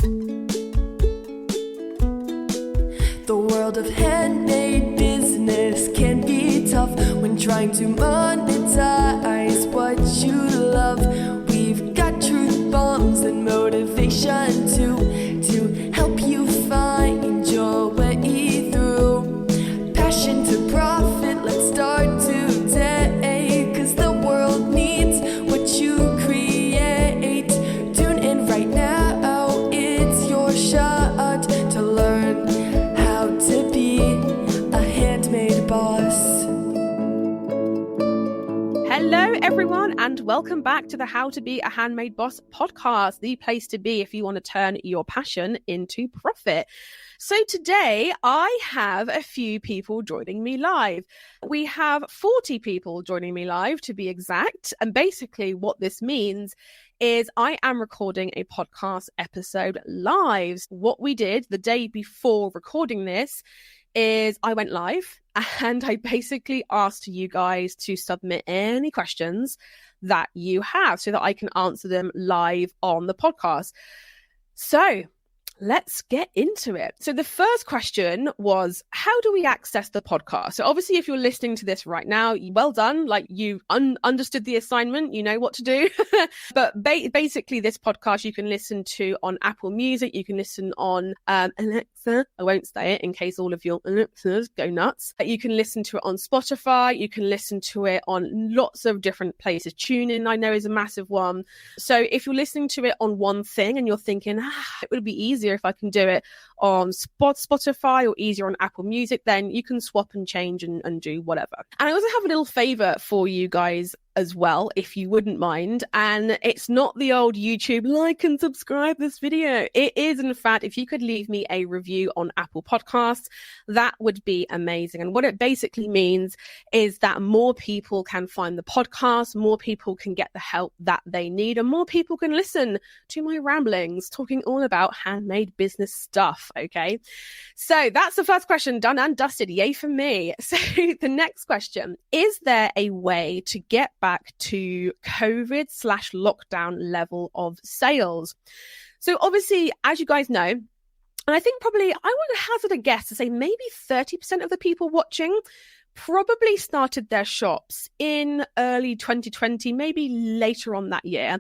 The world of handmade business can be tough when trying to monetize what you love. We've got truth bombs and motivation to help you find your way through. Passion to profit, let's start today, 'cause the world needs what you create. Tune in right now, it's your shot to learn how to be a handmade boss. Hello, everyone, and welcome back to the How to Be a Handmade Boss podcast, the place to be if you want to turn your passion into profit. So today I have a few people joining me live. We have 40 people joining me live, to be exact. And basically what this means is I am recording a podcast episode live. What we did the day before recording this is I went live and I basically asked you guys to submit any questions that you have so that I can answer them live on the podcast. So let's get into it. So the first question was, how do we access the podcast? So obviously, if you're listening to this right now, well done. Like you understood the assignment, you know what to do. But basically, this podcast you can listen to on Apple Music. You can listen on Alexa. I won't say it in case all of your Alexas go nuts. You can listen to it on Spotify. You can listen to it on lots of different places. TuneIn, I know, is a massive one. So if you're listening to it on one thing and you're thinking, it would be easier if I can do it on Spotify or easier on Apple Music, then you can swap and change and do whatever. And I also have a little favor for you guys as well, if you wouldn't mind. And it's not the old YouTube like and subscribe this video. It is, in fact, if you could leave me a review on Apple Podcasts, that would be amazing. And what it basically means is that more people can find the podcast, more people can get the help that they need, and more people can listen to my ramblings talking all about handmade business stuff. Okay, so that's the first question done and dusted. Yay for me. So the next question, is there a way to get back to COVID/lockdown level of sales? So obviously, as you guys know, and I think probably I would hazard a guess to say maybe 30% of the people watching probably started their shops in early 2020, maybe later on that year.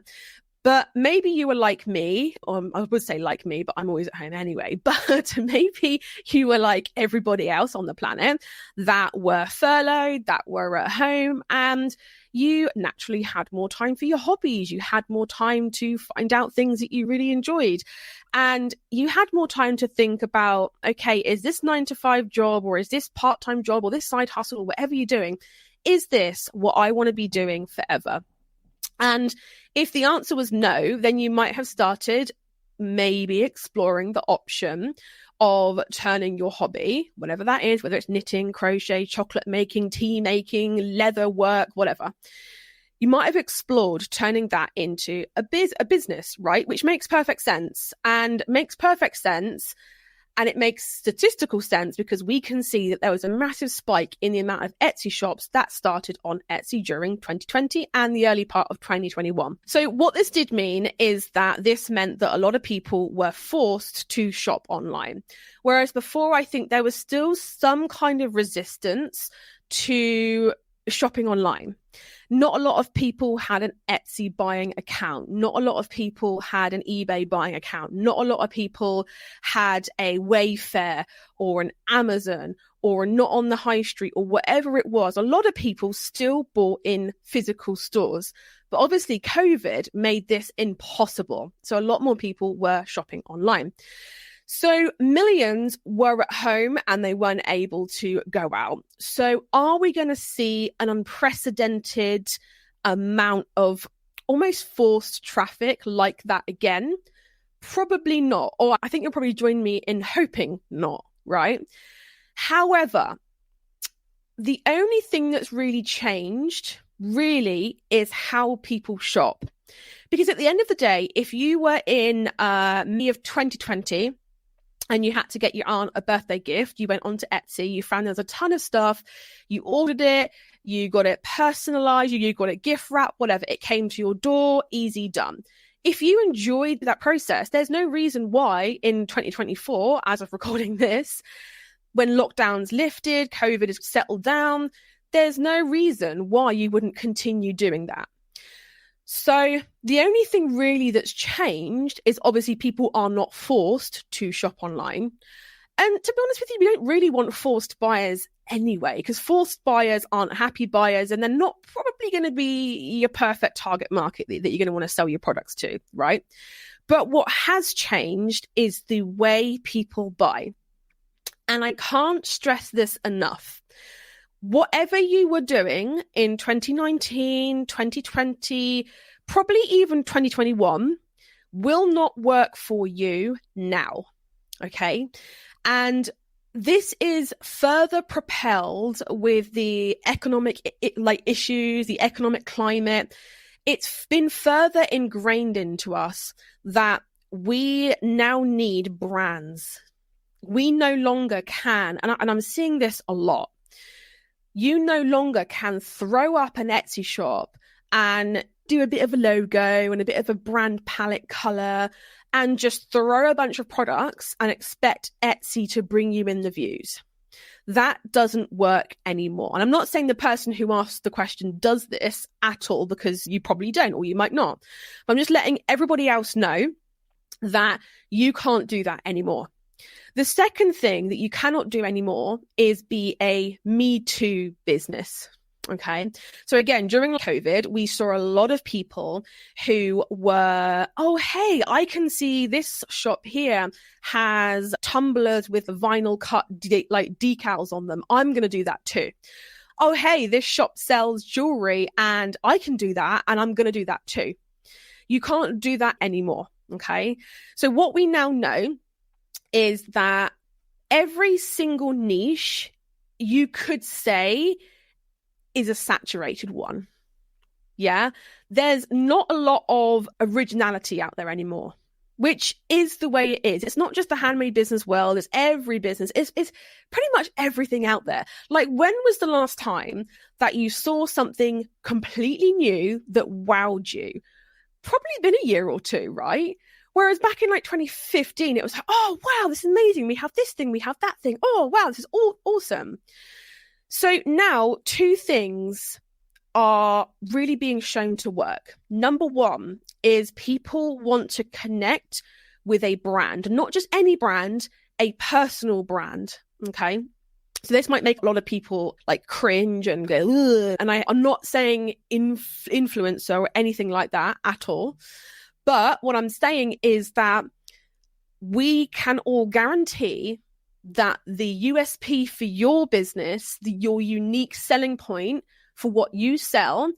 But maybe you were like me, or I would say like me, but I'm always at home anyway. But maybe you were like everybody else on the planet that were furloughed, that were at home, and you naturally had more time for your hobbies. You had more time to find out things that you really enjoyed. And you had more time to think about, okay, is this 9-to-5 job, or is this part-time job, or this side hustle, or whatever you're doing, is this what I want to be doing forever? And if the answer was no, then you might have started maybe exploring the option of turning your hobby, whatever that is, whether it's knitting, crochet, chocolate making, tea making, leather work, whatever. You might have explored turning that into a business, right? Which makes perfect sense, and it makes statistical sense because we can see that there was a massive spike in the amount of Etsy shops that started on Etsy during 2020 and the early part of 2021. So what this did mean is that this meant that a lot of people were forced to shop online. Whereas before, I think there was still some kind of resistance to shopping online. Not a lot of people had an Etsy buying account. Not a lot of people had an eBay buying account. Not a lot of people had a Wayfair or an Amazon or not on the high street or whatever it was. A lot of people still bought in physical stores. But obviously COVID made this impossible. So a lot more people were shopping online. So millions were at home and they weren't able to go out. So are we going to see an unprecedented amount of almost forced traffic like that again? Probably not. Or I think you'll probably join me in hoping not, right? However, the only thing that's really changed really is how people shop. Because at the end of the day, if you were in May of 2020, and you had to get your aunt a birthday gift, you went onto Etsy, you found there was a ton of stuff, you ordered it, you got it personalized, you got it gift wrapped, whatever, it came to your door, easy done. if you enjoyed that process, there's no reason why in 2024, as of recording this, when lockdowns lifted, COVID has settled down, there's no reason why you wouldn't continue doing that. So the only thing really that's changed is obviously people are not forced to shop online. And to be honest with you, we don't really want forced buyers anyway, because forced buyers aren't happy buyers and they're not probably going to be your perfect target market that you're going to want to sell your products to, right? But what has changed is the way people buy. And I can't stress this enough. Whatever you were doing in 2019, 2020, probably even 2021 will not work for you now. Okay. And this is further propelled with the economic issues, the economic climate. It's been further ingrained into us that we now need brands. We no longer can, and I'm seeing this a lot. You no longer can throw up an Etsy shop and do a bit of a logo and a bit of a brand palette color and just throw a bunch of products and expect Etsy to bring you in the views. That doesn't work anymore. And I'm not saying the person who asked the question does this at all, because you probably don't, or you might not. But I'm just letting everybody else know that you can't do that anymore. The second thing that you cannot do anymore is be a Me Too business. Okay. So again, during COVID, we saw a lot of people who were, oh, hey, I can see this shop here has tumblers with vinyl cut decals on them. I'm going to do that too. Oh, hey, this shop sells jewelry and I can do that and I'm going to do that too. You can't do that anymore. Okay. So what we now know is that every single niche you could say is a saturated one. Yeah. There's not a lot of originality out there anymore, which is the way it is. It's not just the handmade business world. It's every business. It's pretty much everything out there. Like, when was the last time that you saw something completely new that wowed you? Probably been a year or two, right? Whereas back in 2015, it was like, oh, wow, this is amazing. We have this thing, we have that thing. Oh, wow, this is awesome. So now 2 things are really being shown to work. Number one is people want to connect with a brand, not just any brand, a personal brand. Okay. So this might make a lot of people cringe and go, ugh. And I'm not saying influencer or anything like that at all. But what I'm saying is that we can all guarantee that the USP for your business, your unique selling point for what you sell,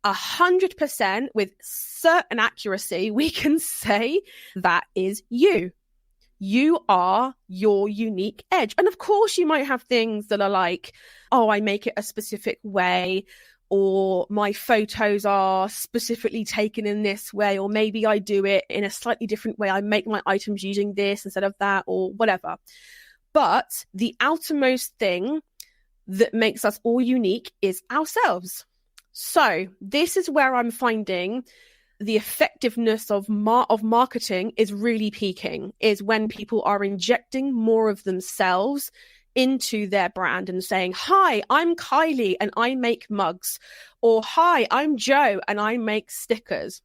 100% with certain accuracy, we can say that is you. You are your unique edge. And of course, you might have things that are like, oh, I make it a specific way, or my photos are specifically taken in this way, or maybe I do it in a slightly different way. I make my items using this instead of that, or whatever. But the outermost thing that makes us all unique is ourselves. So this is where I'm finding the effectiveness of marketing is really peaking, is when people are injecting more of themselves into their brand and saying, hi, I'm Kylie and I make mugs, or hi, I'm Joe and I make stickers.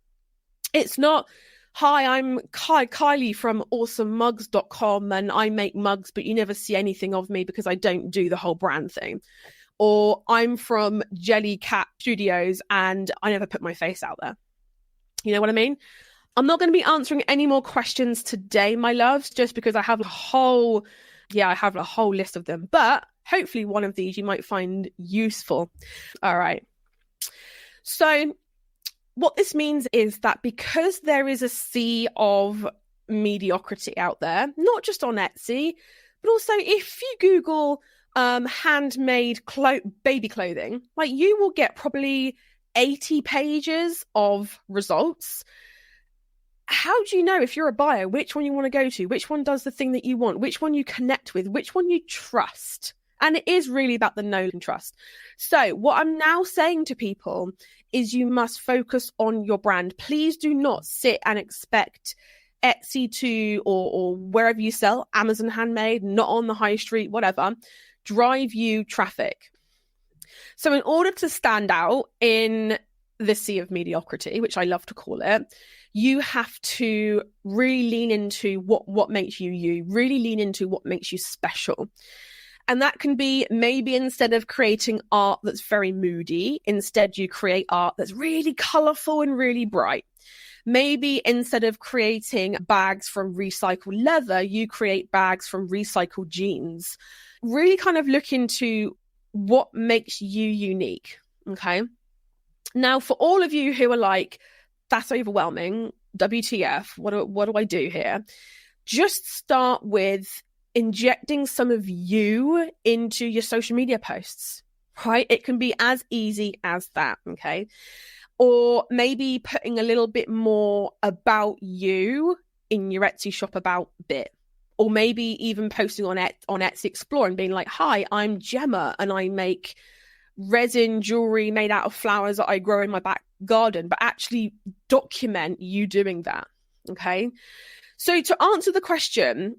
It's not, hi, I'm Kylie from awesomemugs.com and I make mugs, but you never see anything of me because I don't do the whole brand thing. Or I'm from Jellycat Studios and I never put my face out there. You know what I mean? I'm not going to be answering any more questions today, my loves, just because I have a whole list of them. But hopefully one of these you might find useful. All right. So what this means is that because there is a sea of mediocrity out there, not just on Etsy, but also if you Google handmade baby clothing, you will get probably 80 pages of results. How do you know, if you're a buyer, which one you want to go to, which one does the thing that you want, which one you connect with, which one you trust? And it is really about the know and trust. So what I'm now saying to people is you must focus on your brand. Please do not sit and expect Etsy to, or wherever you sell, Amazon Handmade, not on the high street, whatever, drive you traffic. So in order to stand out in the sea of mediocrity, which I love to call it, you have to really lean into what makes you, really lean into what makes you special. And that can be, maybe instead of creating art that's very moody, instead you create art that's really colorful and really bright. Maybe instead of creating bags from recycled leather, you create bags from recycled jeans. Really kind of look into what makes you unique. Okay. Now, for all of you who are like, that's overwhelming, WTF, what do I do here? Just start with injecting some of you into your social media posts, right? It can be as easy as that, okay? Or maybe putting a little bit more about you in your Etsy shop about bit. Or maybe even posting on Etsy Explore and being like, hi, I'm Gemma and I make resin jewelry made out of flowers that I grow in my back garden, but actually document you doing that, okay? So to answer the question,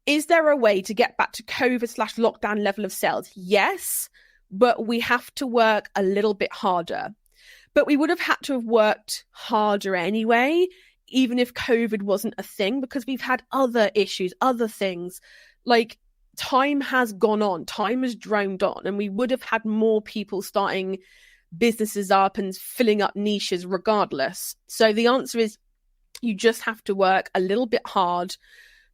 is there a way to get back to COVID/lockdown level of sales? Yes, but we have to work a little bit harder. But we would have had to have worked harder anyway, even if COVID wasn't a thing, because we've had other issues, other things. Like, time has gone on, time has droned on, and we would have had more people starting businesses up and filling up niches regardless. So the answer is, you just have to work a little bit hard,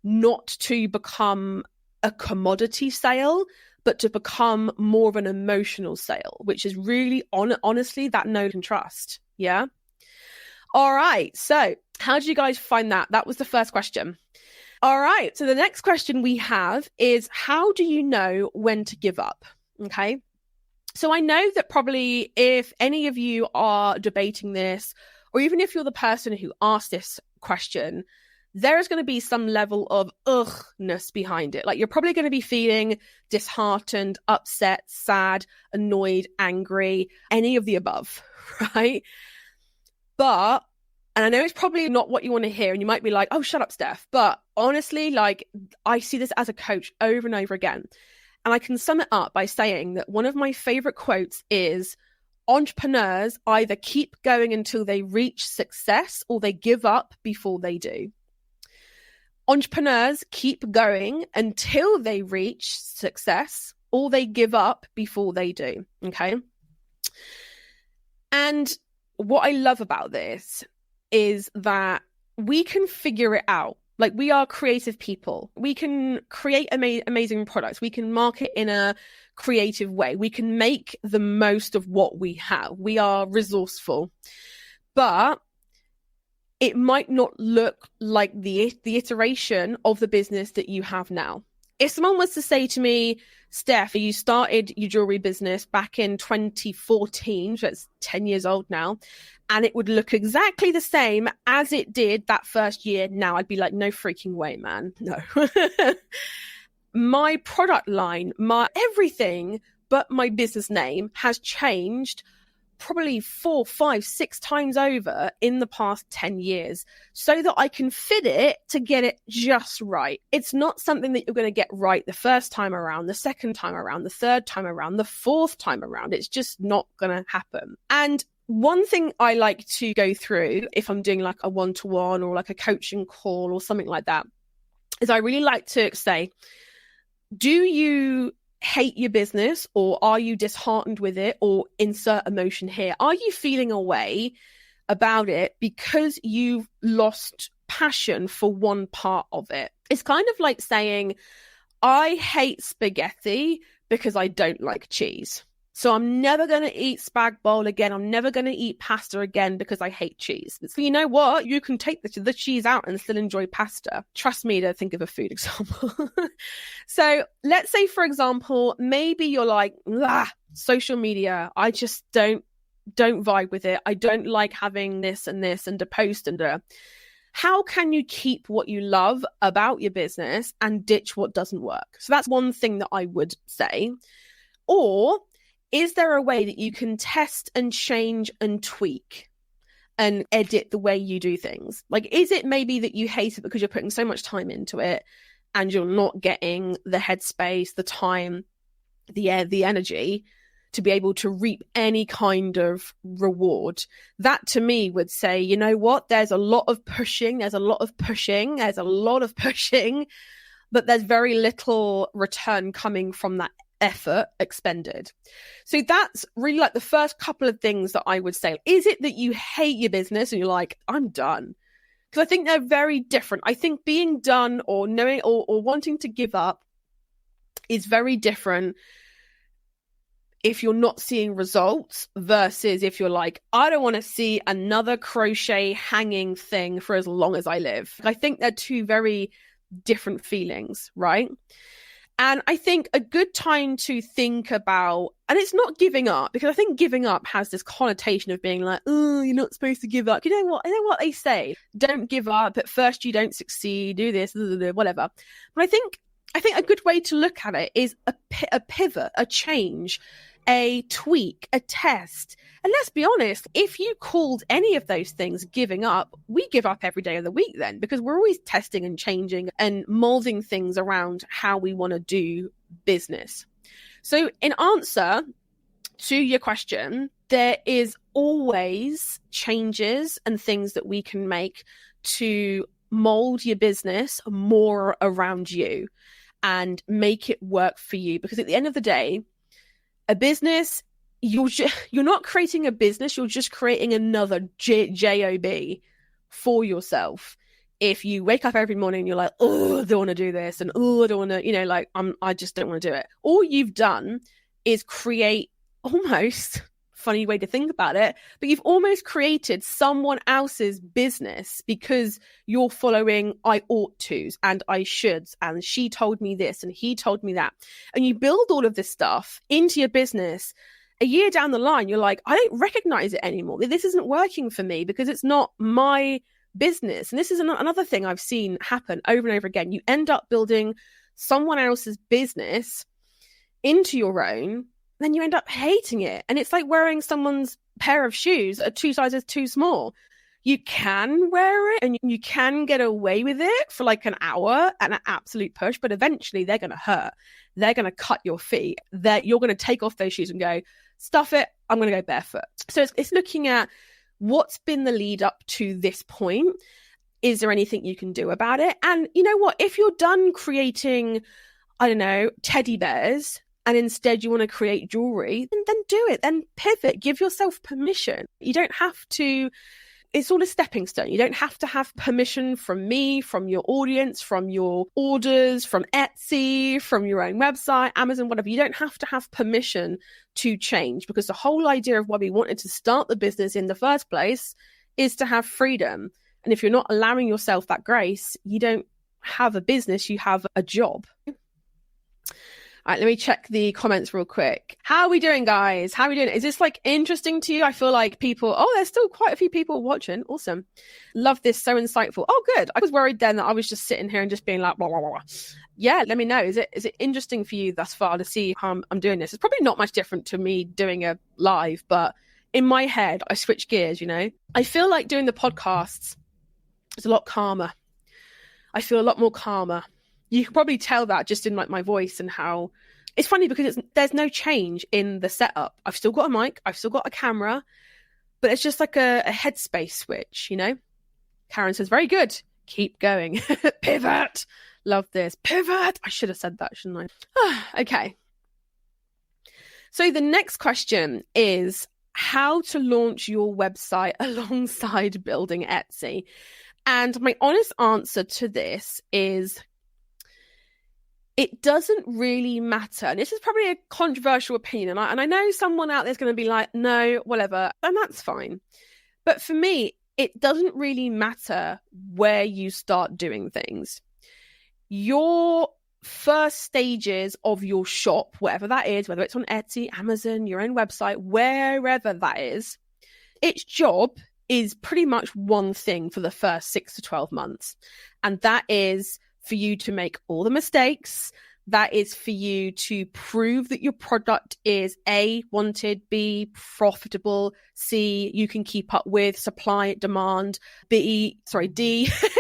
not to become a commodity sale, but to become more of an emotional sale, which is really honestly that know and trust. Yeah. All right. So how did you guys find that? That was the first question. All right. So the next question we have is, how do you know when to give up? Okay. So I know that probably if any of you are debating this, or even if you're the person who asked this question, there is going to be some level of ughness behind it. Like, you're probably going to be feeling disheartened, upset, sad, annoyed, angry, any of the above, right? But, and I know it's probably not what you want to hear, and you might be like, oh, shut up, Steph. But honestly, like, I see this as a coach over and over again. And I can sum it up by saying that one of my favorite quotes is, entrepreneurs either keep going until they reach success or they give up before they do. Entrepreneurs keep going until they reach success or they give up before they do. Okay. And what I love about this is that we can figure it out. Like, we are creative people. We can create amazing products. We can market in a creative way. We can make the most of what we have. We are resourceful. But it might not look like the iteration of the business that you have now. If someone was to say to me, Steph, you started your jewelry business back in 2014, so it's 10 years old now, and it would look exactly the same as it did that first year now, I'd be like, no freaking way, man. No. My product line, my everything but my business name has changed probably 4, 5, 6 times over in the past 10 years so that I can fit it to get it just right. It's not something that you're going to get right the first time around, the second time around, the third time around, the fourth time around. It's just not going to happen. And one thing I like to go through if I'm doing like a one-to-one or like a coaching call or something like that is I really like to say, do you hate your business, or are you disheartened with it, or insert emotion here? Are you feeling a way about it because you've lost passion for one part of it? It's kind of like saying, I hate spaghetti because I don't like cheese. So I'm never going to eat spag bowl again. I'm never going to eat pasta again because I hate cheese. So you know what? You can take the cheese out and still enjoy pasta. Trust me to think of a food example. So let's say, for example, maybe you're like, social media, I just don't vibe with it. I don't like having this and to post and How can you keep what you love about your business and ditch what doesn't work? So that's one thing that I would say. Or is there a way that you can test and change and tweak and edit the way you do things? Like, is it maybe that you hate it because you're putting so much time into it and you're not getting the headspace, the time, the energy to be able to reap any kind of reward? That to me would say, you know what, there's a lot of pushing, but there's very little return coming from that effort expended. So that's really like the first couple of things that I would say. Is it that you hate your business and you're like, I'm done? Because I think they're very different. I think being done or knowing or wanting to give up is very different if you're not seeing results versus if you're like, I don't want to see another crochet hanging thing for as long as I live. I think they're two very different feelings, right? And I think a good time to think about, and it's not giving up, because I think giving up has this connotation of being like, oh, you're not supposed to give up. You know what they say? Don't give up. At first you don't succeed, do this, whatever. But I think a good way to look at it is a pivot, a change, a tweak, a test. And let's be honest, if you called any of those things giving up, we give up every day of the week then, because we're always testing and changing and molding things around how we want to do business. So in answer to your question, there is always changes and things that we can make to mold your business more around you and make it work for you. Because at the end of the day, a business, you're not creating a business, you're just creating another job for yourself. If you wake up every morning and you're like, oh, I don't want to do this, and oh, I don't want to, I just don't want to do it. All you've done is create, almost, funny way to think about it, but you've almost created someone else's business because you're following I ought to's and I shoulds, and she told me this and he told me that. And you build all of this stuff into your business. A year down the line, you're like, I don't recognize it anymore. This isn't working for me because it's not my business. And this is another thing I've seen happen over and over again. You end up building someone else's business into your own, then you end up hating it. And it's like wearing someone's pair of shoes that are 2 sizes too small. You can wear it and you can get away with it for like an hour and an absolute push, but eventually they're going to hurt. They're going to cut your feet. You're going to take off those shoes and go, stuff it, I'm going to go barefoot. So it's looking at what's been the lead up to this point. Is there anything you can do about it? And you know what? If you're done creating, I don't know, teddy bears, and instead you want to create jewelry, then do it. Then pivot. Give yourself permission. You don't have to, it's all a stepping stone. You don't have to have permission from me, from your audience, from your orders, from Etsy, from your own website, Amazon, whatever. You don't have to have permission to change, because the whole idea of why we wanted to start the business in the first place is to have freedom. And if you're not allowing yourself that grace, you don't have a business, you have a job. All right, let me check the comments real quick. How are we doing, guys? How are we doing? Is this like interesting to you? I feel like there's still quite a few people watching. Awesome. Love this. So insightful. Oh, good. I was worried then that I was just sitting here and just being like, blah, blah, blah, blah. Yeah, let me know. Is it interesting for you thus far to see how I'm doing this? It's probably not much different to me doing a live, but in my head, I switch gears, I feel like doing the podcasts is a lot calmer. I feel a lot more calmer. You can probably tell that just in like my voice and how it's funny because there's no change in the setup. I've still got a mic, I've still got a camera, but it's just like a headspace switch, Karen says, very good. Keep going. Pivot. Love this. Pivot. I should have said that, shouldn't I? Okay. So the next question is how to launch your website alongside building Etsy. And my honest answer to this is it doesn't really matter. And this is probably a controversial opinion. And I know someone out there's going to be like, no, whatever. And that's fine. But for me, it doesn't really matter where you start doing things. Your first stages of your shop, whatever that is, whether it's on Etsy, Amazon, your own website, wherever that is, its job is pretty much one thing for the first 6 to 12 months. And that is for you to make all the mistakes, That is for you to prove that your product is A, wanted, B, profitable, C, you can keep up with supply, demand, D,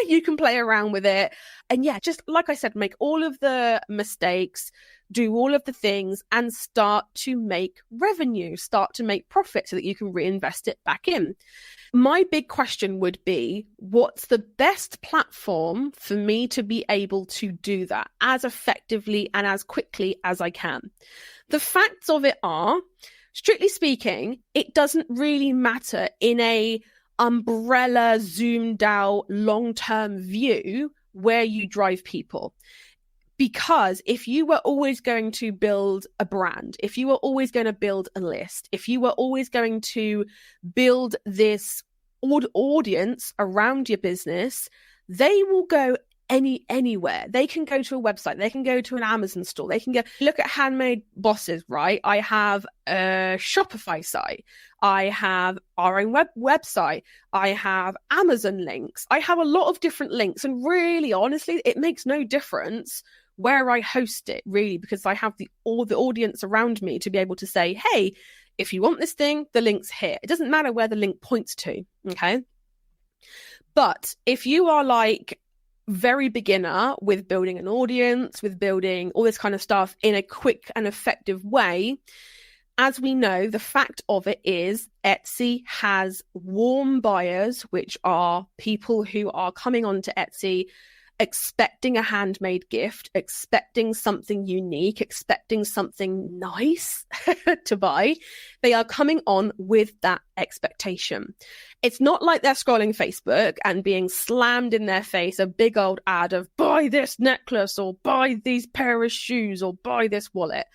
you can play around with it. And yeah, just like I said, make all of the mistakes, do all of the things, and start to make revenue, start to make profit so that you can reinvest it back in. My big question would be, what's the best platform for me to be able to do that as effectively and as quickly as I can? The facts of it are, strictly speaking, it doesn't really matter in a umbrella, zoomed out, long-term view where you drive people. Because if you were always going to build a brand, if you were always going to build a list, if you were always going to build this audience around your business, they will go anywhere. They can go to a website, they can go to an Amazon store, they can go look at Handmade Bosses, right? I have a Shopify site, I have our own website, I have Amazon links, I have a lot of different links, and really honestly it makes no difference where I host it, really, because I have all the audience around me to be able to say, hey, if you want this thing, the link's here. It doesn't matter where the link points to, okay? But if you are like very beginner with building an audience, with building all this kind of stuff in a quick and effective way, as we know, the fact of it is Etsy has warm buyers, which are people who are coming onto Etsy expecting a handmade gift, expecting something unique, expecting something nice to buy. They are coming on with that expectation. It's not like they're scrolling Facebook and being slammed in their face a big old ad of buy this necklace or buy these pair of shoes or buy this wallet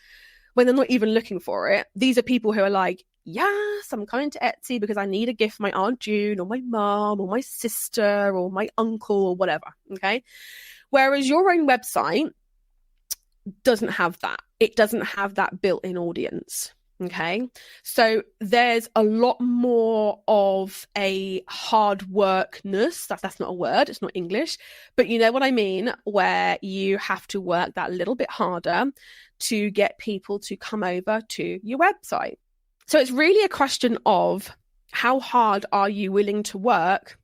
when they're not even looking for it. These are people who are like, yes, I'm coming to Etsy because I need a gift for my Aunt June or my mom or my sister or my uncle or whatever, okay? Whereas your own website doesn't have that. It doesn't have that built-in audience, okay? So there's a lot more of a hard workness. That's not a word. It's not English. But you know what I mean? Where you have to work that little bit harder to get people to come over to your website. So it's really a question of how hard are you willing to work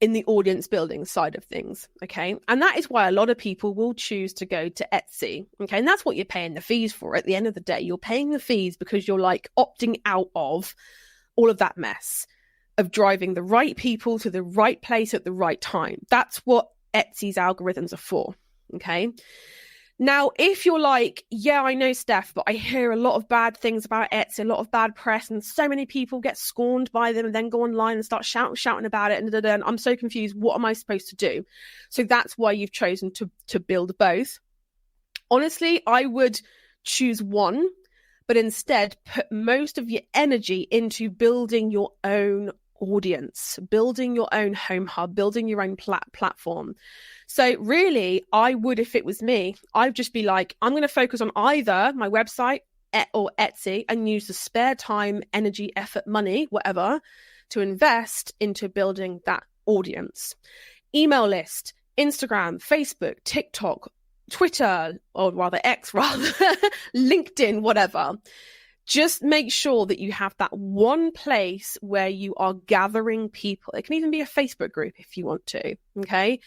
in the audience building side of things, okay? And that is why a lot of people will choose to go to Etsy, okay? And that's what you're paying the fees for at the end of the day. You're paying the fees because you're like opting out of all of that mess of driving the right people to the right place at the right time. That's what Etsy's algorithms are for, okay? Now, if you're like, yeah, I know, Steph, but I hear a lot of bad things about Etsy, a lot of bad press, and so many people get scorned by them and then go online and start shouting about it, and I'm so confused. What am I supposed to do? So that's why you've chosen to build both. Honestly, I would choose one, but instead put most of your energy into building your own audience, building your own home hub, building your own platform. So really, I would, if it was me, I'd just be like, I'm going to focus on either my website or Etsy and use the spare time, energy, effort, money, whatever, to invest into building that audience. Email list, Instagram, Facebook, TikTok, Twitter, or rather X, LinkedIn, whatever. Just make sure that you have that one place where you are gathering people. It can even be a Facebook group if you want to, okay?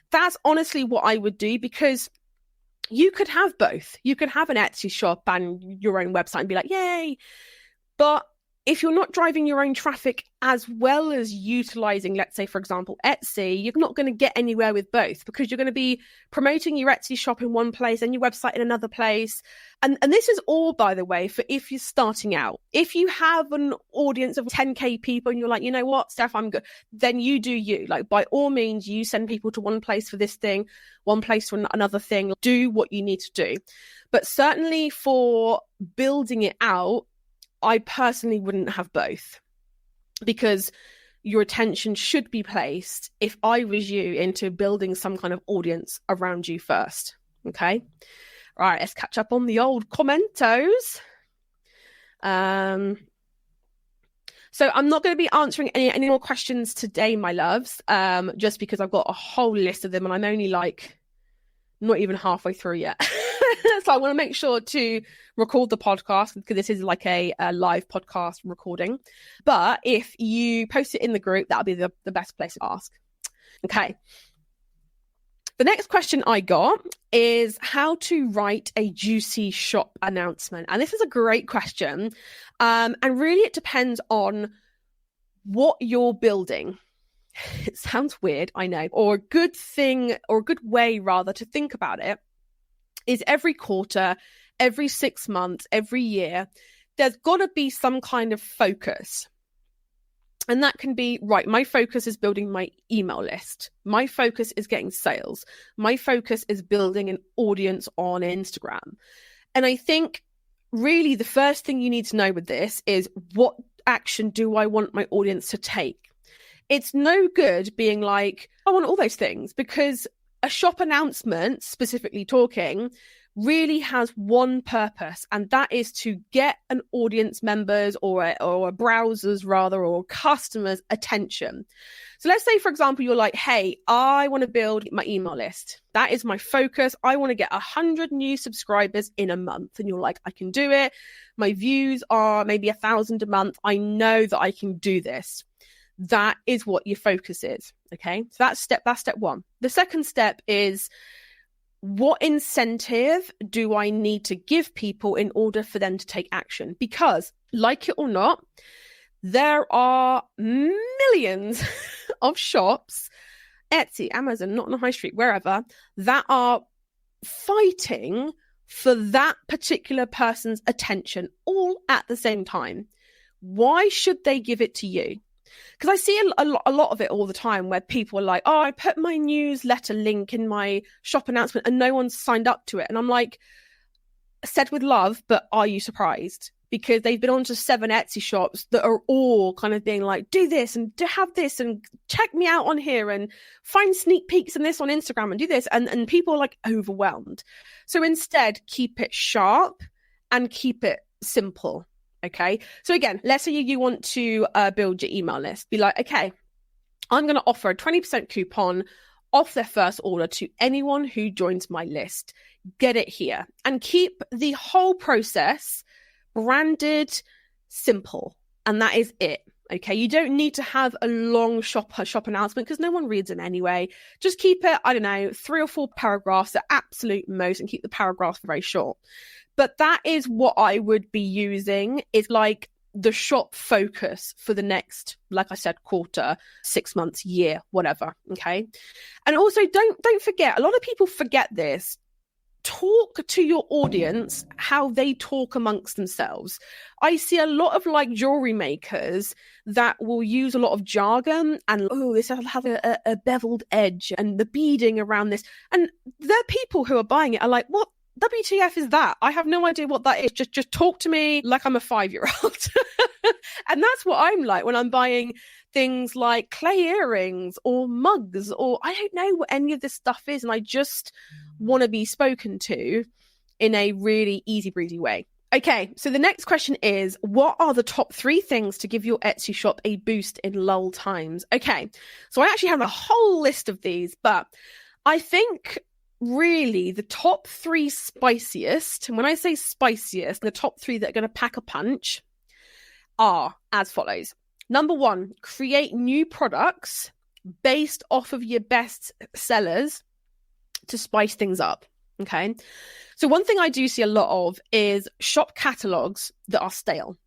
That's honestly what I would do, because you could have both. You could have an Etsy shop and your own website and be like, yay. But if you're not driving your own traffic as well as utilizing, let's say, for example, Etsy, you're not going to get anywhere with both, because you're going to be promoting your Etsy shop in one place and your website in another place. And this is all, by the way, for if you're starting out. If you have an audience of 10K people and you're like, you know what, Steph, I'm good, then you do you. Like, by all means, you send people to one place for this thing, one place for another thing. Do what you need to do. But certainly for building it out, I personally wouldn't have both, because your attention should be placed, if I was you, into building some kind of audience around you first. Okay. All right. Let's catch up on the old commentos. So I'm not going to be answering any more questions today, my loves, just because I've got a whole list of them and I'm only like not even halfway through yet. So I want to make sure to record the podcast because this is like a live podcast recording. But if you post it in the group, that'll be the best place to ask. Okay. The next question I got is how to write a juicy shop announcement. And this is a great question. And really it depends on what you're building. It sounds weird, I know. Or a good thing, or a good way rather to think about it is every quarter, every 6 months, every year, there's got to be some kind of focus. And that can be, right, my focus is building my email list. My focus is getting sales. My focus is building an audience on Instagram. And I think really the first thing you need to know with this is what action do I want my audience to take? It's no good being like, I want all those things, because a shop announcement, specifically talking, really has one purpose, and that is to get an audience members or a browsers rather, or customers' attention. So let's say, for example, you're like, hey, I want to build my email list. That is my focus. I want to get 100 new subscribers in a month. And you're like, I can do it. My views are maybe 1,000 a month. I know that I can do this. That is what your focus is. Okay. So that's step one. The second step is, what incentive do I need to give people in order for them to take action? Because, like it or not, there are millions of shops, Etsy, Amazon, not on the high street, wherever, that are fighting for that particular person's attention all at the same time. Why should they give it to you? Because I see a lot of it all the time where people are like, oh, I put my newsletter link in my shop announcement and no one's signed up to it. And I'm like, said with love, but are you surprised? Because they've been on to 7 Etsy shops that are all kind of being like, do this and do have this and check me out on here and find sneak peeks in this on Instagram and do this. And people are like overwhelmed. So instead, keep it sharp and keep it simple. Okay. So again, let's say you want to build your email list. Be like, okay, I'm going to offer a 20% coupon off their first order to anyone who joins my list. Get it here, and keep the whole process branded, simple. And that is it. Okay. You don't need to have a long shop announcement because no one reads them anyway. Just keep it, I don't know, 3 or 4 paragraphs at absolute most, and keep the paragraphs very short. But that is what I would be using, is like the shop focus for the next, like I said, quarter, 6 months, year, whatever. Okay. And also don't forget, a lot of people forget this. Talk to your audience how they talk amongst themselves. I see a lot of like jewelry makers that will use a lot of jargon and, oh, this will have a beveled edge and the beading around this. And there are people who are buying it are like, what WTF is that? I have no idea what that is. Just talk to me like I'm a 5-year-old. And that's what I'm like when I'm buying things like clay earrings or mugs, or I don't know what any of this stuff is. And I just want to be spoken to in a really easy breezy way. Okay, so the next question is, what are the top 3 things to give your Etsy shop a boost in lull times? Okay, so I actually have a whole list of these, but I think really the top 3 spiciest, and when I say spiciest, the top 3 that are going to pack a punch are as follows. Number 1, create new products based off of your best sellers to spice things up. Okay. So one thing I do see a lot of is shop catalogs that are stale,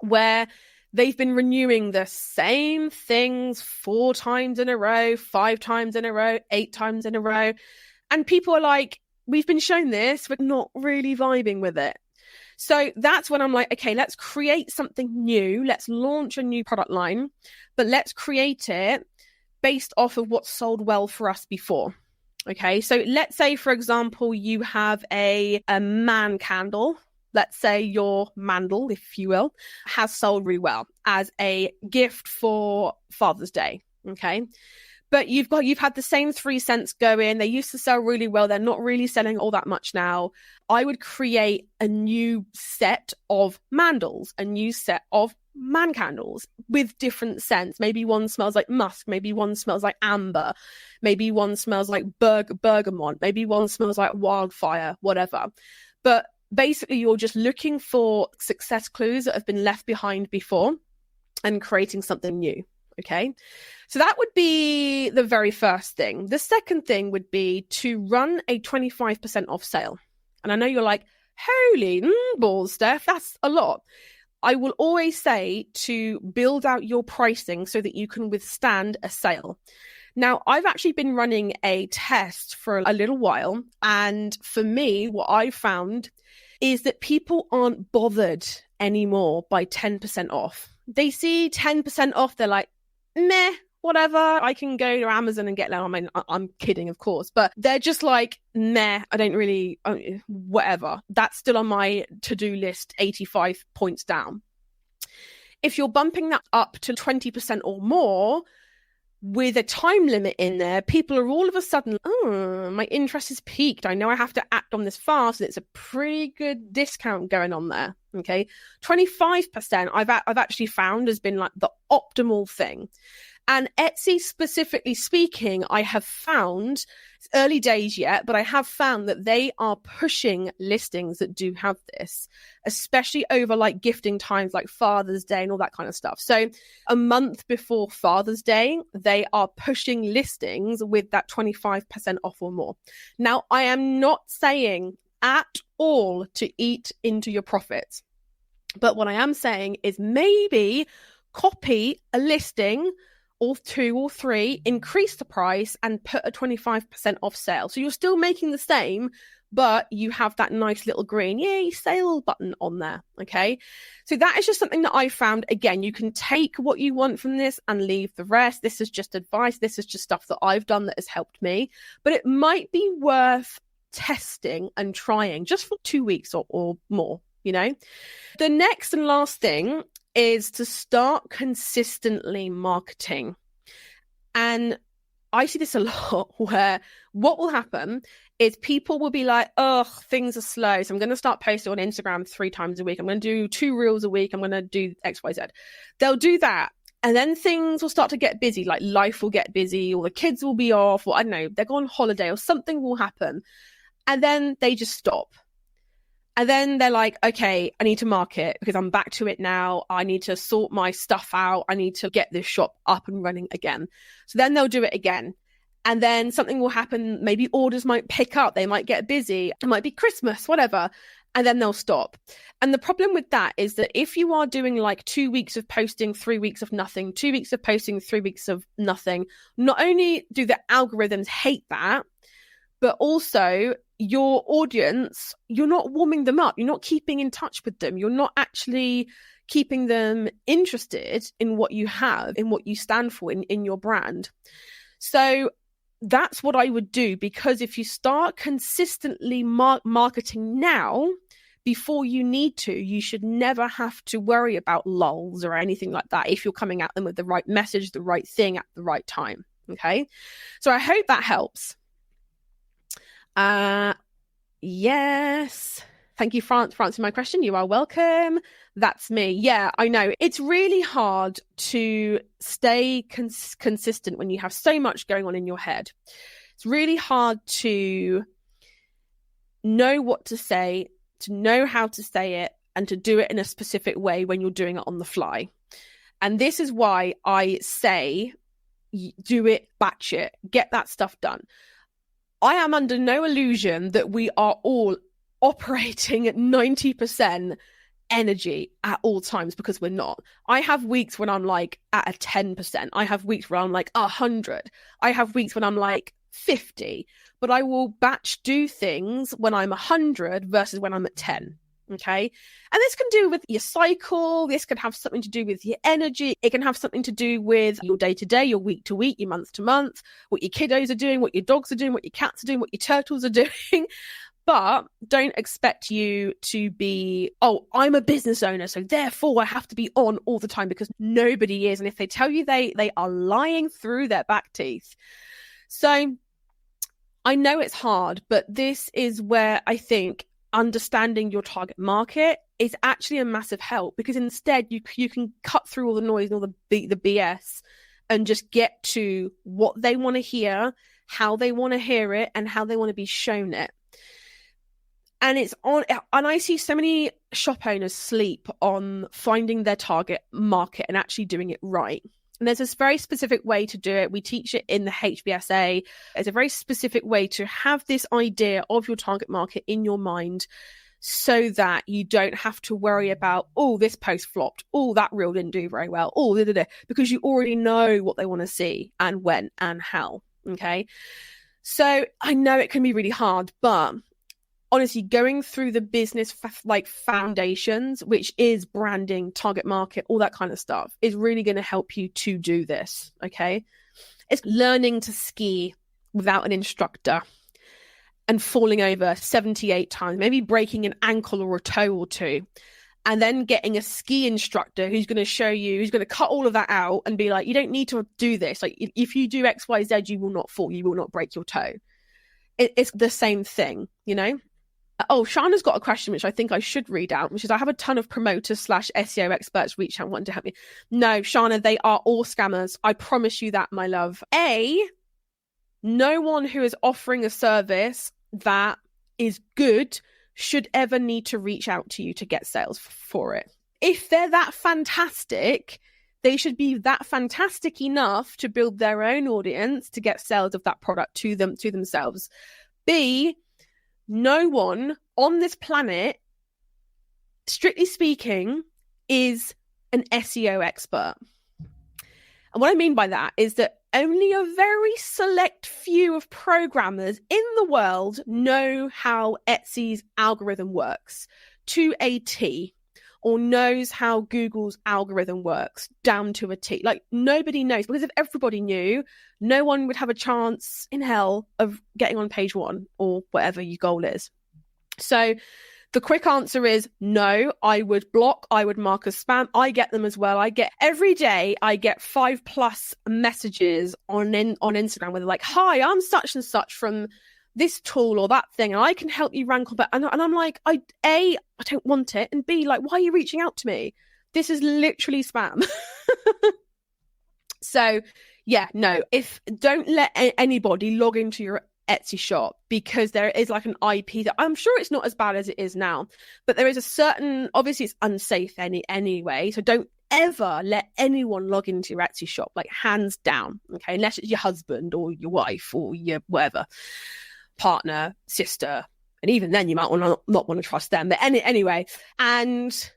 where they've been renewing the same things 4 times in a row, 5 times in a row, 8 times in a row. And people are like, we've been shown this, we're not really vibing with it. So that's when I'm like, okay, let's create something new. Let's launch a new product line, but let's create it based off of what sold well for us before. Okay, so let's say, for example, you have a man candle. Let's say your mandel, if you will, has sold really well as a gift for Father's Day. Okay, but you've had the same 3 scents go in. They used to sell really well. They're not really selling all that much now. I would create a new set of mandels, a new set of man candles with different scents. Maybe one smells like musk, maybe one smells like amber, maybe one smells like bergamot, maybe one smells like wildfire, whatever. But basically you're just looking for success clues that have been left behind before and creating something new. Okay, so that would be the very first thing. The second thing would be to run a 25% off sale. And I know you're like, holy balls, Steph, that's a lot. I will always say to build out your pricing so that you can withstand a sale. Now, I've actually been running a test for a little while. And for me, what I found is that people aren't bothered anymore by 10% off. They see 10% off, they're like, meh, whatever, I can go to Amazon and get that. I mean, I'm kidding, of course, but they're just like, meh, I don't really, whatever. That's still on my to-do list, 85 points down. If you're bumping that up to 20% or more with a time limit in there, people are all of a sudden, oh, my interest is peaked. I know I have to act on this fast. And it's a pretty good discount going on there. Okay. 25% I've actually found has been like the optimal thing. And Etsy specifically speaking, I have found, it's early days yet, but I have found that they are pushing listings that do have this, especially over like gifting times like Father's Day and all that kind of stuff. So a month before Father's Day, they are pushing listings with that 25% off or more. Now, I am not saying at all to eat into your profits, but what I am saying is maybe copy a listing or 2 or 3, increase the price and put a 25% off sale. So you're still making the same, but you have that nice little green, yay, sale button on there. Okay. So that is just something that I found. Again, you can take what you want from this and leave the rest. This is just advice. This is just stuff that I've done that has helped me, but it might be worth testing and trying just for 2 weeks or more, you know. The next and last thing is to start consistently marketing. And I see this a lot where what will happen is people will be like, oh, things are slow. So I'm going to start posting on Instagram 3 times a week. I'm going to do 2 reels a week. I'm going to do X, Y, Z. They'll do that. And then things will start to get busy, like life will get busy or the kids will be off or I don't know, they'll go on holiday or something will happen. And then they just stop. And then they're like, okay, I need to market because I'm back to it now. I need to sort my stuff out. I need to get this shop up and running again. So then they'll do it again. And then something will happen. Maybe orders might pick up. They might get busy. It might be Christmas, whatever. And then they'll stop. And the problem with that is that if you are doing like 2 weeks of posting, 3 weeks of nothing, 2 weeks of posting, 3 weeks of nothing, not only do the algorithms hate that, but also your audience, you're not warming them up. You're not keeping in touch with them. You're not actually keeping them interested in what you have, in what you stand for, in your brand. So that's what I would do, because if you start consistently marketing now, before you need to, you should never have to worry about lulls or anything like that if you're coming at them with the right message, the right thing at the right time. Okay. So I hope that helps. Yes. Thank you for answering my question. You are welcome. That's me. Yeah, I know. It's really hard to stay consistent when you have so much going on in your head. It's really hard to know what to say, to know how to say it, and to do it in a specific way when you're doing it on the fly. And this is why I say, do it, batch it, get that stuff done. I am under no illusion that we are all operating at 90% energy at all times, because we're not. I have weeks when I'm like at a 10%. I have weeks where I'm like 100. I have weeks when I'm like 50. But I will batch do things when I'm 100 versus when I'm at 10. Okay. And this can do with your cycle. This can have something to do with your energy. It can have something to do with your day to day, your week to week, your month to month, what your kiddos are doing, what your dogs are doing, what your cats are doing, what your turtles are doing. But don't expect you to be, oh, I'm a business owner, so therefore I have to be on all the time, because nobody is. And if they tell you they are lying through their back teeth. So I know it's hard, but this is where I think understanding your target market is actually a massive help, because instead you can cut through all the noise and all the BS and just get to what they want to hear, how they want to hear it, and how they want to be shown it. And I see so many shop owners sleep on finding their target market and actually doing it right. And there's this very specific way to do it. We teach it in the HBSA. There's a very specific way to have this idea of your target market in your mind, so that you don't have to worry about, oh, this post flopped, oh, that reel didn't do very well, oh, because you already know what they want to see and when and how. Okay. So I know it can be really hard, but honestly, going through the business foundations, which is branding, target market, all that kind of stuff, is really going to help you to do this. Okay. It's learning to ski without an instructor and falling over 78 times, maybe breaking an ankle or a toe or two, and then getting a ski instructor who's going to show you, who's going to cut all of that out and be like, you don't need to do this. Like, if you do X, Y, Z, you will not fall. You will not break your toe. It's the same thing, you know? Oh, Shana's got a question, which I think I should read out, which is, I have a ton of promoters / SEO experts reach out wanting to help me. No, Shana, they are all scammers. I promise you that, my love. No one who is offering a service that is good should ever need to reach out to you to get sales for it. If they're that fantastic, they should be that fantastic enough to build their own audience to get sales of that product to themselves. B, no one on this planet, strictly speaking, is an SEO expert. And what I mean by that is that only a very select few of programmers in the world know how Etsy's algorithm works to a T, or knows how Google's algorithm works down to a T. Like, nobody knows, because if everybody knew, no one would have a chance in hell of getting on page 1 or whatever your goal is. So the quick answer is no. I would block, I would mark as spam. I get them as well. Every day I get 5+ messages on Instagram where they're like, hi, I'm such and such from this tool or that thing, and I can help you rank on. And I'm like, I don't want it, and B, like, why are you reaching out to me? This is literally spam. So yeah, no, don't let anybody log into your Etsy shop, because there is like an IP that, I'm sure it's not as bad as it is now, but there is a certain, obviously it's unsafe anyway, so don't ever let anyone log into your Etsy shop, like, hands down, okay, unless it's your husband or your wife or your whatever, partner, sister, and even then you might not want to trust them. But anyway, and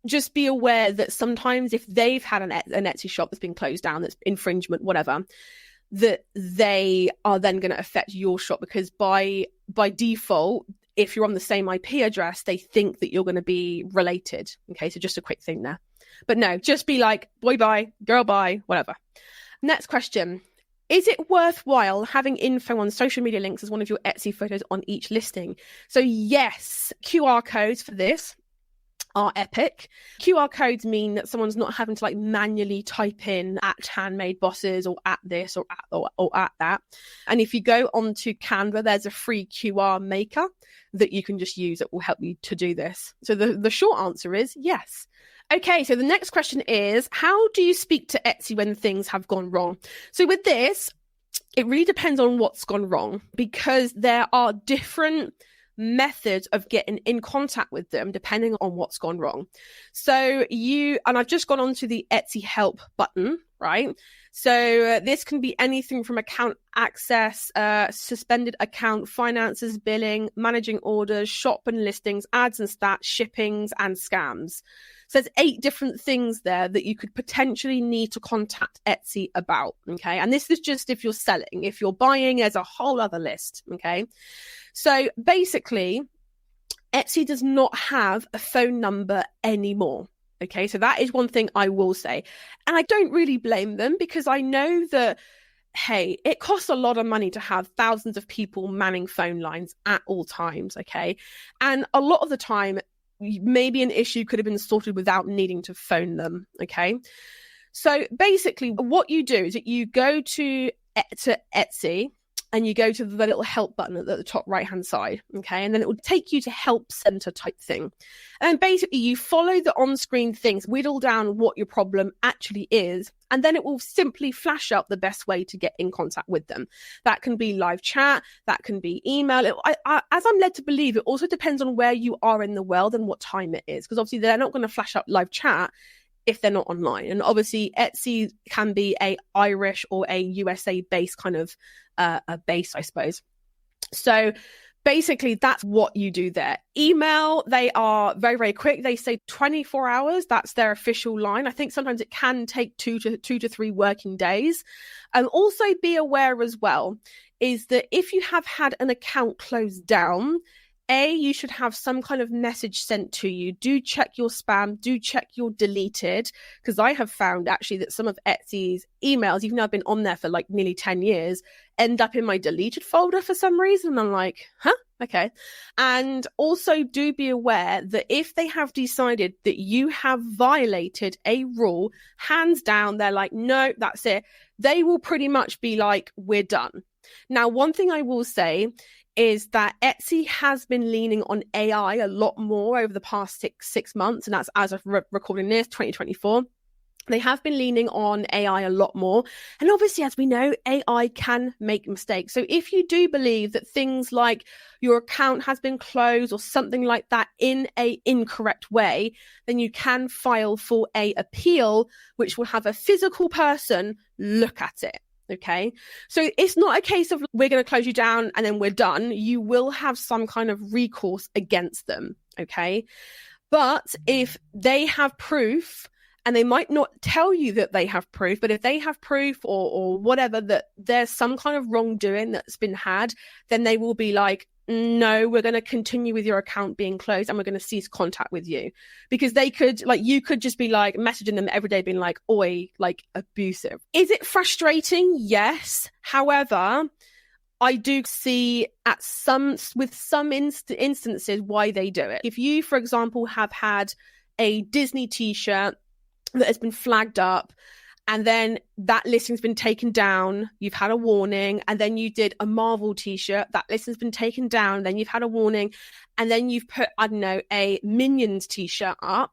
just be aware that sometimes if they've had an Etsy shop that's been closed down, that's infringement, whatever, that they are then going to affect your shop, because by default, if you're on the same IP address, they think that you're going to be related. Okay, so just a quick thing there. But no, just be like, boy bye, girl bye, whatever. Next question. Is it worthwhile having info on social media links as one of your Etsy photos on each listing? So yes, QR codes for this are epic. QR codes mean that someone's not having to like manually type in at Handmade Bosses or at this or at that. And if you go onto Canva, there's a free QR maker that you can just use that will help you to do this. So the short answer is yes. Okay, so the next question is, how do you speak to Etsy when things have gone wrong? So with this, it really depends on what's gone wrong, because there are different methods of getting in contact with them depending on what's gone wrong. So and I've just gone onto the Etsy help button, right? So this can be anything from account access, suspended account, finances, billing, managing orders, shop and listings, ads and stats, shippings and scams. So there's 8 different things there that you could potentially need to contact Etsy about, okay? And this is just if you're selling. If you're buying, there's a whole other list, okay? So basically, Etsy does not have a phone number anymore, okay? So that is one thing I will say. And I don't really blame them, because I know that, hey, it costs a lot of money to have thousands of people manning phone lines at all times, okay? And a lot of the time, maybe an issue could have been sorted without needing to phone them, okay? So basically what you do is that you go to Etsy and you go to the little help button at the top right hand side. Okay. And then it will take you to help center type thing. And basically you follow the on-screen things, whittle down what your problem actually is, and then it will simply flash up the best way to get in contact with them. That can be live chat, that can be email. As I'm led to believe, it also depends on where you are in the world and what time it is, because obviously they're not going to flash up live chat if they're not online. And obviously Etsy can be a Irish or a USA based kind of a base, I suppose. So basically that's what you do there. Email, they are very, very quick. They say 24 hours. That's their official line. I think sometimes it can take 2 to 3 working days. And also be aware as well is that if you have had an account closed down, you should have some kind of message sent to you. Do check your spam, do check your deleted, because I have found actually that some of Etsy's emails, even though I've been on there for like nearly 10 years, end up in my deleted folder for some reason. And I'm like, okay. And also do be aware that if they have decided that you have violated a rule, hands down, they're like, no, that's it. They will pretty much be like, we're done. Now, one thing I will say is that Etsy has been leaning on AI a lot more over the past six months. And that's as of recording this, 2024. They have been leaning on AI a lot more. And obviously, as we know, AI can make mistakes. So if you do believe that things like your account has been closed or something like that in a incorrect way, then you can file for a appeal, which will have a physical person look at it. Okay, so it's not a case of we're going to close you down and then we're done. You will have some kind of recourse against them. Okay, but if they have proof, and they might not tell you that they have proof, but if they have proof or whatever that there's some kind of wrongdoing that's been had, then they will be like, no, we're going to continue with your account being closed and we're going to cease contact with you. Because they could, like, you could just be like messaging them every day being like, oi, like abusive. Is it frustrating? Yes. However, I do see with some instances why they do it. If you, for example, have had a Disney t-shirt that has been flagged up, and then that listing's been taken down, you've had a warning, and then you did a Marvel t-shirt, that listing's been taken down, then you've had a warning, and then you've put, I don't know, a Minions t-shirt up,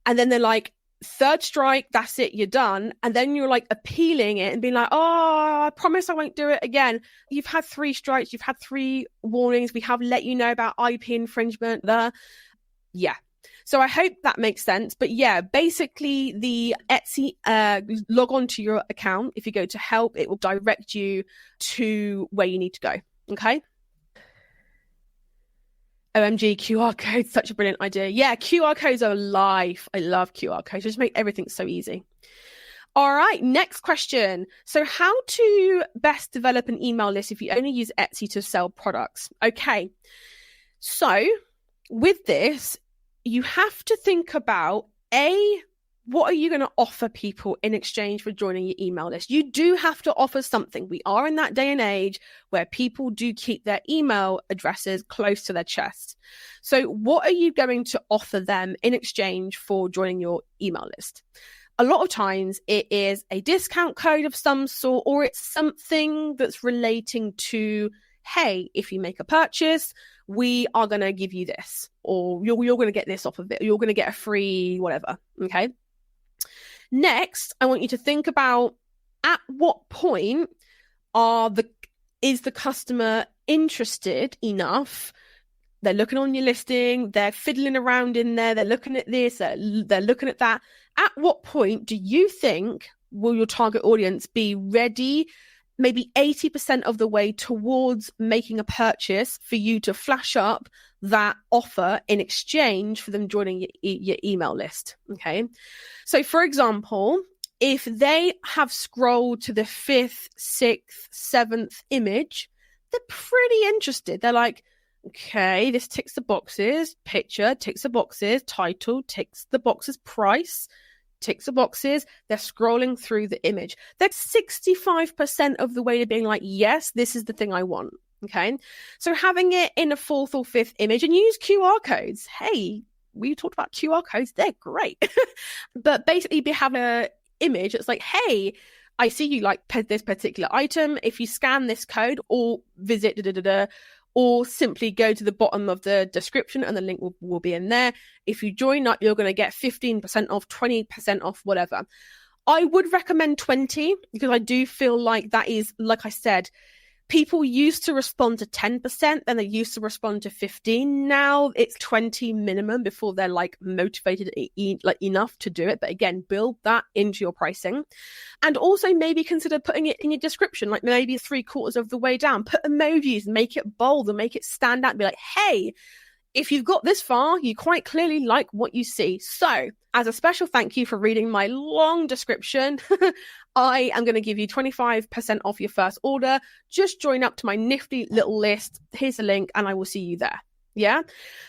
and then they're like, third strike, that's it, you're done. And then you're like appealing it and being like, oh, I promise I won't do it again. You've had 3 strikes, you've had 3 warnings, we have let you know about IP infringement. Yeah. So I hope that makes sense. But yeah, basically the Etsy, log on to your account. If you go to help, it will direct you to where you need to go. Okay. OMG, QR codes, such a brilliant idea. Yeah, QR codes are life. I love QR codes. Just make everything so easy. All right, next question. So how to best develop an email list if you only use Etsy to sell products? Okay. So with this, you have to think about, what are you going to offer people in exchange for joining your email list? You do have to offer something. We are in that day and age where people do keep their email addresses close to their chest. So what are you going to offer them in exchange for joining your email list? A lot of times it is a discount code of some sort, or it's something that's relating to, hey, if you make a purchase, we are going to give you this, or you're going to get this off of it. You're going to get a free whatever. Okay. Next, I want you to think about, at what point is the customer interested enough? They're looking on your listing, they're fiddling around in there, they're looking at this, they're looking at that. At what point do you think will your target audience be ready, maybe 80% of the way towards making a purchase, for you to flash up that offer in exchange for them joining your email list? Okay. So for example, if they have scrolled to the 5th, 6th, 7th image, they're pretty interested. They're like, okay, this ticks the boxes, picture ticks the boxes, title ticks the boxes, price ticks the boxes. They're scrolling through the image. They're 65% of the way to being like, yes, this is the thing I want. Okay. So having it in a 4th or 5th image, and use QR codes. Hey, we talked about QR codes. They're great. But basically having an image that's like, hey, I see you like this particular item. If you scan this code or visit or simply go to the bottom of the description and the link will be in there. If you join up, you're going to get 15% off, 20% off, whatever. I would recommend 20 because I do feel like that is, like I said, people used to respond to 10%, then they used to respond to 15. Now it's 20 minimum before they're like motivated like enough to do it. But again, build that into your pricing, and also maybe consider putting it in your description, like maybe 3/4 of the way down. Put emojis, make it bold and make it stand out and be like, hey, if you've got this far, you quite clearly like what you see. So as a special thank you for reading my long description, I am going to give you 25% off your first order. Just join up to my nifty little list. Here's the link and I will see you there. Yeah.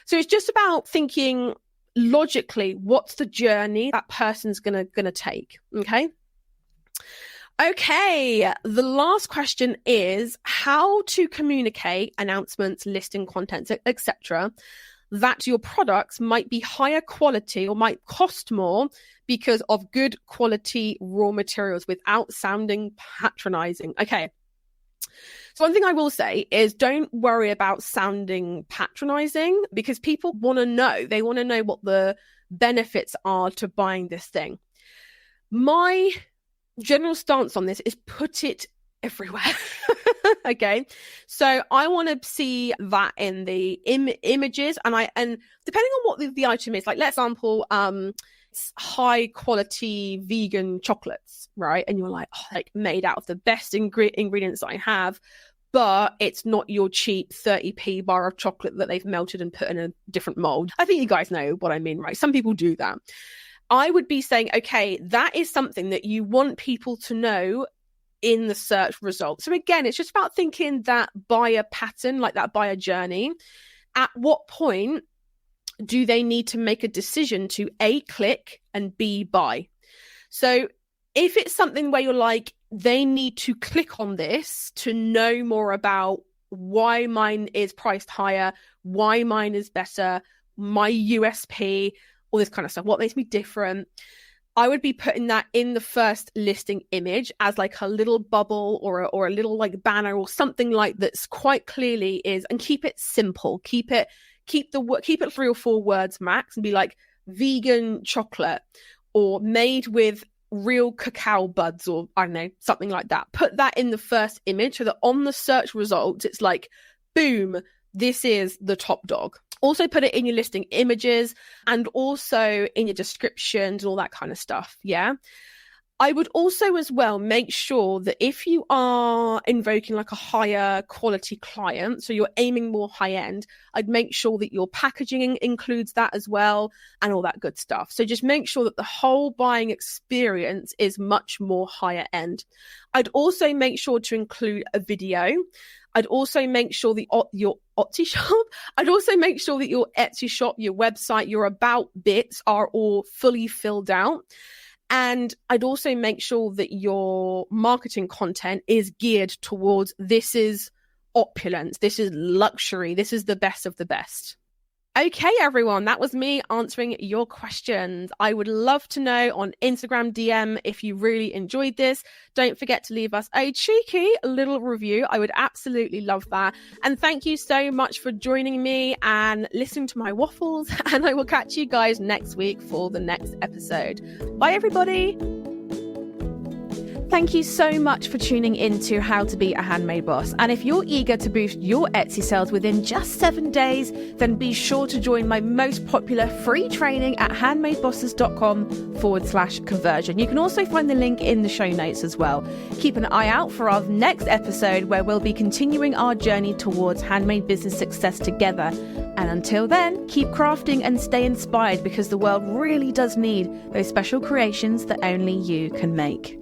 So it's just about thinking logically, what's the journey that person's going to take? Okay, the last question is how to communicate announcements, listing contents, etc., that your products might be higher quality or might cost more because of good quality raw materials without sounding patronizing. Okay, so one thing I will say is don't worry about sounding patronizing because people want to know. They want to know what the benefits are to buying this thing. My general stance on this is put it everywhere. Okay, so I want to see that in the images, and depending on what the item is, like let's example, it's high quality vegan chocolates, right? And you're like, like made out of the best ingredients I have, but it's not your cheap 30p bar of chocolate that they've melted and put in a different mold. I think you guys know what I mean, right? Some people do that. I would be saying, okay, that is something that you want people to know in the search results. So again, it's just about thinking that buyer pattern, like that buyer journey. At what point do they need to make a decision to A, click, and B, buy? So if it's something where you're like, they need to click on this to know more about why mine is priced higher, why mine is better, my USP, all this kind of stuff, what makes me different, I would be putting that in the first listing image as like a little bubble or a little like banner or something like that's quite clearly is, and keep it simple, keep it 3 or 4 words max, and be like vegan chocolate or made with real cacao buds, or I don't know, something like that. Put that in the first image so that on the search results it's like, boom, this is the top dog. Also put it in your listing images and also in your descriptions and all that kind of stuff. Yeah. I would also as well make sure that if you are invoking like a higher quality client, so you're aiming more high end, I'd make sure that your packaging includes that as well and all that good stuff. So just make sure that the whole buying experience is much more higher end. I'd also make sure to include a video. I'd also make sure that your Etsy shop, I'd also make sure that your Etsy shop, your website, your about bits are all fully filled out. And I'd also make sure that your marketing content is geared towards this is opulence, this is luxury, this is the best of the best. Okay, everyone, that was me answering your questions. I would love to know on Instagram DM if you really enjoyed this. Don't forget to leave us a cheeky little review. I would absolutely love that. And thank you so much for joining me and listening to my waffles. And I will catch you guys next week for the next episode. Bye, everybody. Thank you so much for tuning in to How to Be a Handmade Boss. And if you're eager to boost your Etsy sales within just 7 days, then be sure to join my most popular free training at handmadebosses.com/conversion. You can also find the link in the show notes as well. Keep an eye out for our next episode where we'll be continuing our journey towards handmade business success together. And until then, keep crafting and stay inspired because the world really does need those special creations that only you can make.